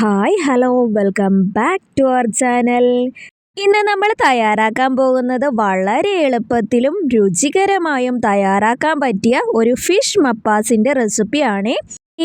Hi hello welcome back to our channel. ഇന്ന് നമ്മൾ തയ്യാറാക്കാൻ പോകുന്നത് വളരെ എളുപ്പത്തിലും രുചികരമായും തയ്യാറാക്കാൻ പറ്റിയ ഒരു ഫിഷ് മപ്പാസിൻ്റെ റെസിപ്പിയാണ്.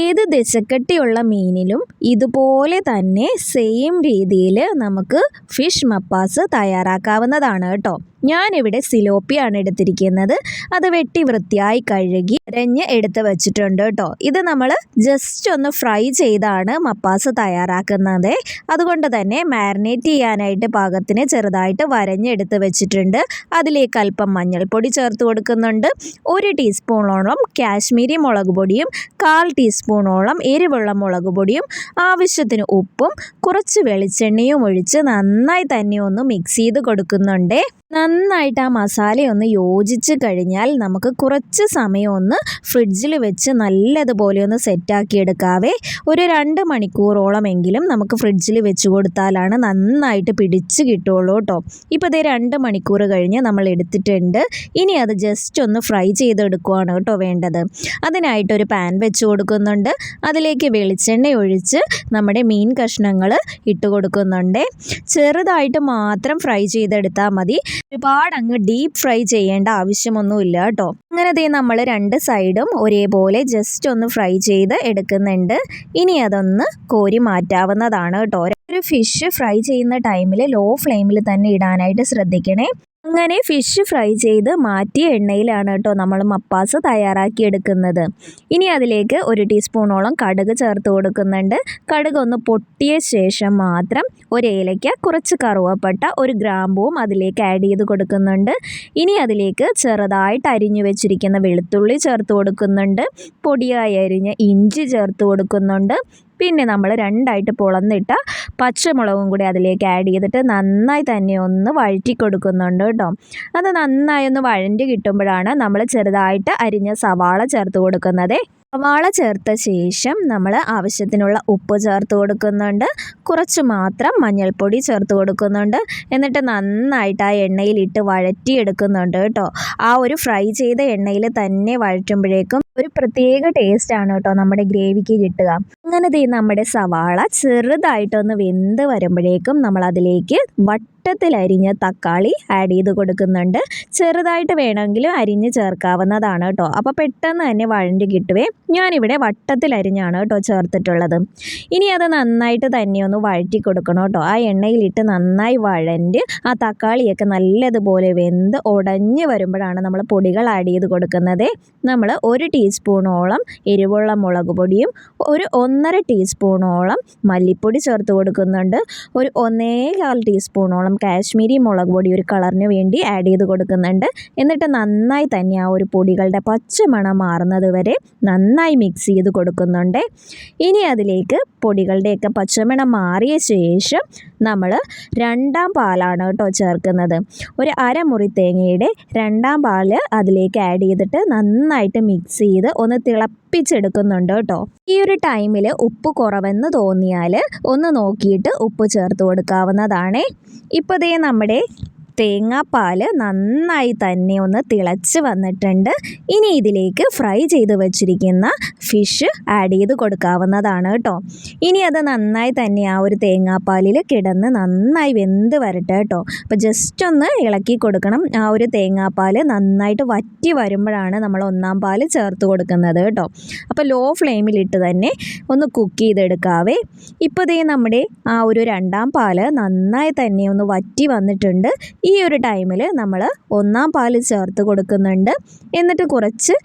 ഏത് ദശക്കട്ടിയുള്ള മീനിലും ഇതുപോലെ തന്നെ സെയിം രീതിയിൽ നമുക്ക് ഫിഷ് മപ്പാസ് തയ്യാറാക്കാവുന്നതാണ് കേട്ടോ. ഞാനിവിടെ സിലോപ്പിയാണ് എടുത്തിരിക്കുന്നത്. അത് വെട്ടി വൃത്തിയായി കഴുകി അരഞ്ഞ് എടുത്ത് വെച്ചിട്ടുണ്ട് കേട്ടോ. ഇത് നമ്മൾ ജസ്റ്റ് ഒന്ന് ഫ്രൈ ചെയ്താണ് മപ്പാസ് തയ്യാറാക്കുന്നത്. അതുകൊണ്ട് തന്നെ മാരിനേറ്റ് ചെയ്യാനായിട്ട് പാകത്തിന് ചെറുതായിട്ട് വരഞ്ഞെടുത്ത് വെച്ചിട്ടുണ്ട്. അതിലേക്ക് അല്പം മഞ്ഞൾപ്പൊടി ചേർത്ത് കൊടുക്കുന്നുണ്ട്. 1 ടീസ്പൂണോളം കാശ്മീരി മുളക് പൊടിയും 1/4 ടീസ്പൂണോളം എരിവുള്ള മുളക് പൊടിയും ആവശ്യത്തിന് ഉപ്പും കുറച്ച് വെളിച്ചെണ്ണയും ഒഴിച്ച് നന്നായി തന്നെ ഒന്ന് മിക്സ് ചെയ്ത് കൊടുക്കുന്നുണ്ട്. നന്നായിട്ട് ആ മസാലയൊന്ന് യോജിച്ച് കഴിഞ്ഞാൽ നമുക്ക് കുറച്ച് സമയം ഒന്ന് ഫ്രിഡ്ജിൽ വെച്ച് നല്ലതുപോലെ ഒന്ന് സെറ്റാക്കി എടുക്കാവേ. ഒരു 2 മണിക്കൂറോളമെങ്കിലും നമുക്ക് ഫ്രിഡ്ജിൽ വെച്ച് കൊടുത്താലാണ് നന്നായിട്ട് പിടിച്ച് കിട്ടുള്ളൂ കേട്ടോ. ഇപ്പോൾ ഇതേ 2 മണിക്കൂർ കഴിഞ്ഞ് നമ്മൾ എടുത്തിട്ടുണ്ട്. ഇനി അത് ജസ്റ്റ് ഒന്ന് ഫ്രൈ ചെയ്തെടുക്കുകയാണ് കേട്ടോ വേണ്ടത്. അതിനായിട്ടൊരു പാൻ വെച്ച് കൊടുക്കുന്നുണ്ട്. അതിലേക്ക് വെളിച്ചെണ്ണ ഒഴിച്ച് നമ്മുടെ മീൻ കഷ്ണങ്ങൾ ഇട്ട് കൊടുക്കുന്നുണ്ട്. ചെറുതായിട്ട് മാത്രം ഫ്രൈ ചെയ്തെടുത്താൽ മതി. ഒരുപാട് അങ്ങ് ഡീപ്പ് ഫ്രൈ ചെയ്യേണ്ട ആവശ്യമൊന്നുമില്ല കേട്ടോ. അങ്ങനെ നമ്മൾ 2 സൈഡും ഒരേപോലെ ജസ്റ്റ് ഒന്ന് ഫ്രൈ ചെയ്ത് എടുക്കുന്നുണ്ട്. ഇനി അതൊന്ന് കോരി മാറ്റാവുന്നതാണ് കേട്ടോ. ഒരു ഫിഷ് ഫ്രൈ ചെയ്യുന്ന ടൈമിൽ ലോ ഫ്ലെയിമിൽ തന്നെ ഇടാനായിട്ട് ശ്രദ്ധിക്കണേ. അങ്ങനെ ഫിഷ് ഫ്രൈ ചെയ്ത് മാറ്റിയ എണ്ണയിലാണ് കേട്ടോ നമ്മൾ മപ്പാസ് തയ്യാറാക്കി എടുക്കുന്നത്. ഇനി അതിലേക്ക് 1 ടീസ്പൂണോളം കടുക് ചേർത്ത് കൊടുക്കുന്നുണ്ട്. കടുക് ഒന്ന് പൊട്ടിയ ശേഷം മാത്രം 1 ഏലയ്ക്ക, കുറച്ച് കറുവപ്പട്ട, 1 ഗ്രാമ്പൂവും അതിലേക്ക് ആഡ് ചെയ്ത് കൊടുക്കുന്നുണ്ട്. ഇനി അതിലേക്ക് ചെറുതായിട്ട് അരിഞ്ഞു വെച്ചിരിക്കുന്ന വെളുത്തുള്ളി ചേർത്ത് കൊടുക്കുന്നുണ്ട്. പൊടിയായി അരിഞ്ഞ ഇഞ്ചി ചേർത്ത് കൊടുക്കുന്നുണ്ട്. പിന്നെ നമ്മൾ 2ആയിട്ട് പൊളന്നിട്ട പച്ചമുളകും കൂടി അതിലേക്ക് ആഡ് ചെയ്തിട്ട് നന്നായി തന്നെ ഒന്ന് വഴറ്റി കൊടുക്കുന്നുണ്ട് കേട്ടോ. അത് നന്നായി ഒന്ന് വഴറ്റി കിട്ടുമ്പോഴാണ് നമ്മൾ ചെറുതായിട്ട് അരിഞ്ഞ സവാള ചേർത്ത് കൊടുക്കുന്നത്. സവാള ചേർത്ത ശേഷം നമ്മൾ ആവശ്യത്തിനുള്ള ഉപ്പ് ചേർത്ത് കൊടുക്കുന്നുണ്ട്. കുറച്ച് മാത്രം മഞ്ഞൾപ്പൊടി ചേർത്ത് കൊടുക്കുന്നുണ്ട്. എന്നിട്ട് നന്നായിട്ട് ആ എണ്ണയിലിട്ട് വഴറ്റിയെടുക്കുന്നുണ്ട് കേട്ടോ. ആ ഒരു ഫ്രൈ ചെയ്ത എണ്ണയിൽ തന്നെ വഴറ്റുമ്പോഴേക്കും ഒരു പ്രത്യേക ടേസ്റ്റാണ് കേട്ടോ നമ്മുടെ ഗ്രേവിക്ക് കിട്ടുക. അങ്ങനെ നമ്മുടെ സവാള ചെറുതായിട്ടൊന്ന് വെന്ത് വരുമ്പോഴേക്കും നമ്മൾ അതിലേക്ക് വട്ടത്തിൽ അരിഞ്ഞ തക്കാളി ആഡ് ചെയ്ത് കൊടുക്കുന്നുണ്ട്. ചെറുതായിട്ട് വേണമെങ്കിലും അരിഞ്ഞ് ചേർക്കാവുന്നതാണ് കേട്ടോ. അപ്പോൾ പെട്ടെന്ന് തന്നെ വഴണ്ടി കിട്ടുവേ. ഞാനിവിടെ വട്ടത്തിൽ അരിഞ്ഞാണ് കേട്ടോ ചേർത്തിട്ടുള്ളത്. ഇനി അത് നന്നായിട്ട് തന്നെ ഒന്ന് വഴറ്റി കൊടുക്കണം കേട്ടോ. ആ എണ്ണയിലിട്ട് നന്നായി വഴണ്ട് ആ തക്കാളിയൊക്കെ നല്ലതുപോലെ വെന്ത് ഉടഞ്ഞ് വരുമ്പോഴാണ് നമ്മൾ പൊടികൾ ആഡ് ചെയ്ത് കൊടുക്കുന്നത്. നമ്മൾ 1 ടീസ്പൂണോളം എരിവുള്ള മുളക് പൊടിയും 1.5 ടീസ്പൂണോളം മല്ലിപ്പൊടി ചേർത്ത് കൊടുക്കുന്നുണ്ട്. 1.25 ടീസ്പൂണോളം കാശ്മീരി മുളക് പൊടി ഒരു കളറിന് വേണ്ടി ആഡ് ചെയ്ത് കൊടുക്കുന്നുണ്ട്. എന്നിട്ട് നന്നായി തന്നെ ആ ഒരു പൊടികളുടെ പച്ചമണം മാറുന്നത് വരെ നന്നായി മിക്സ് ചെയ്ത് കൊടുക്കുന്നുണ്ട്. ഇനി അതിലേക്ക് പൊടികളുടെയൊക്കെ പച്ചമണം മാറിയ ശേഷം നമ്മൾ 2ആം പാലാണ് കേട്ടോ ചേർക്കുന്നത്. ഒരു അരമുറി തേങ്ങയുടെ 2ആം പാല് അതിലേക്ക് ആഡ് ചെയ്തിട്ട് നന്നായിട്ട് മിക്സ് ചെയ്ത് ഒന്ന് തിളപ്പിച്ചെടുക്കുന്നുണ്ട് കേട്ടോ. ഈ ഒരു ടൈമിൽ ഉപ്പ് കുറവെന്ന് തോന്നിയാൽ ഒന്ന് നോക്കിയിട്ട് ഉപ്പ് ചേർത്ത് കൊടുക്കാവുന്നതാണ്. ഇപ്പോൾ ദേ നമ്മുടെ തേങ്ങാപ്പാൽ നന്നായി തന്നെ ഒന്ന് തിളച്ച് വന്നിട്ടുണ്ട്. ഇനി ഇതിലേക്ക് ഫ്രൈ ചെയ്ത് വെച്ചിരിക്കുന്ന ഫിഷ് ആഡ് ചെയ്ത് കൊടുക്കാവുന്നതാണ് കേട്ടോ. ഇനി അത് നന്നായി തന്നെ ആ ഒരു തേങ്ങാപ്പാലിൽ കിടന്ന് നന്നായി വെന്ത് വരട്ടെ കേട്ടോ. അപ്പോൾ ജസ്റ്റ് ഒന്ന് ഇളക്കി കൊടുക്കണം. ആ ഒരു തേങ്ങാപ്പാൽ നന്നായിട്ട് വറ്റി വരുമ്പോഴാണ് നമ്മൾ 1ആം പാല് ചേർത്ത് കൊടുക്കുന്നത് കേട്ടോ. അപ്പോൾ ലോ ഫ്ലെയിമിലിട്ട് തന്നെ ഒന്ന് കുക്ക് ചെയ്തെടുക്കാവേ. ഇപ്പോൾ ദേ നമ്മുടെ ആ ഒരു 2ആം പാല് നന്നായി തന്നെ ഒന്ന് വറ്റി വന്നിട്ടുണ്ട്. ഈ ഒരു ടൈമിൽ നമ്മൾ 1ആം പാല് ചേർത്ത് കൊടുക്കുന്നുണ്ട്. എന്നിട്ട് കുറച്ച്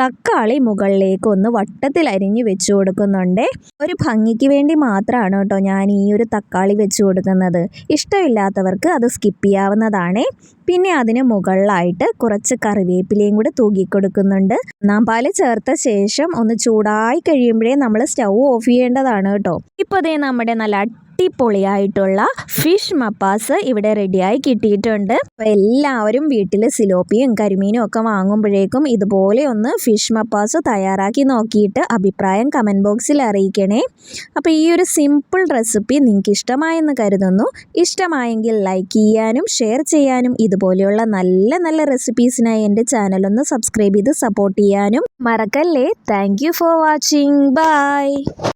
തക്കാളി മുകളിലേക്ക് ഒന്ന് വട്ടത്തിൽ അരിഞ്ഞ് വെച്ച് കൊടുക്കുന്നുണ്ട്. ഒരു ഭംഗിക്ക് വേണ്ടി മാത്രമാണ് കേട്ടോ ഞാൻ ഈ ഒരു തക്കാളി വെച്ച് കൊടുക്കുന്നത്. ഇഷ്ടമില്ലാത്തവർക്ക് അത് സ്കിപ്പ് ചെയ്യാവുന്നതാണ്. പിന്നെ അതിന് മുകളിലായിട്ട് കുറച്ച് കറിവേപ്പിലയും കൂടി തൂക്കി കൊടുക്കുന്നുണ്ട്. 1ആം പാല് ചേർത്ത ശേഷം ഒന്ന് ചൂടായി കഴിയുമ്പോഴേ നമ്മൾ സ്റ്റൗ ഓഫ് ചെയ്യേണ്ടതാണ് കേട്ടോ. ഇപ്പോൾ ദേ നമ്മുടെ നല്ല അടിപൊളിയായിട്ടുള്ള ഫിഷ് മപ്പാസ് ഇവിടെ റെഡിയായി കിട്ടിയിട്ടുണ്ട്. അപ്പോൾ എല്ലാവരും വീട്ടിൽ സിലോപ്പിയും കരിമീനും ഒക്കെ വാങ്ങുമ്പോഴേക്കും ഇതുപോലെ ഒന്ന് ഫിഷ് മപ്പാസ് തയ്യാറാക്കി നോക്കിയിട്ട് അഭിപ്രായം കമൻറ്റ് ബോക്സിൽ അറിയിക്കണേ. അപ്പോൾ ഈ ഒരു സിമ്പിൾ റെസിപ്പി നിങ്ങൾക്ക് ഇഷ്ടമായെന്ന് കരുതുന്നു. ഇഷ്ടമായെങ്കിൽ ലൈക്ക് ചെയ്യാനും ഷെയർ ചെയ്യാനും ഇതുപോലെയുള്ള നല്ല നല്ല റെസിപ്പീസിനായി എൻ്റെ ചാനലൊന്ന് സബ്സ്ക്രൈബ് ചെയ്ത് സപ്പോർട്ട് ചെയ്യാനും മറക്കല്ലേ. Thank you for watching. By.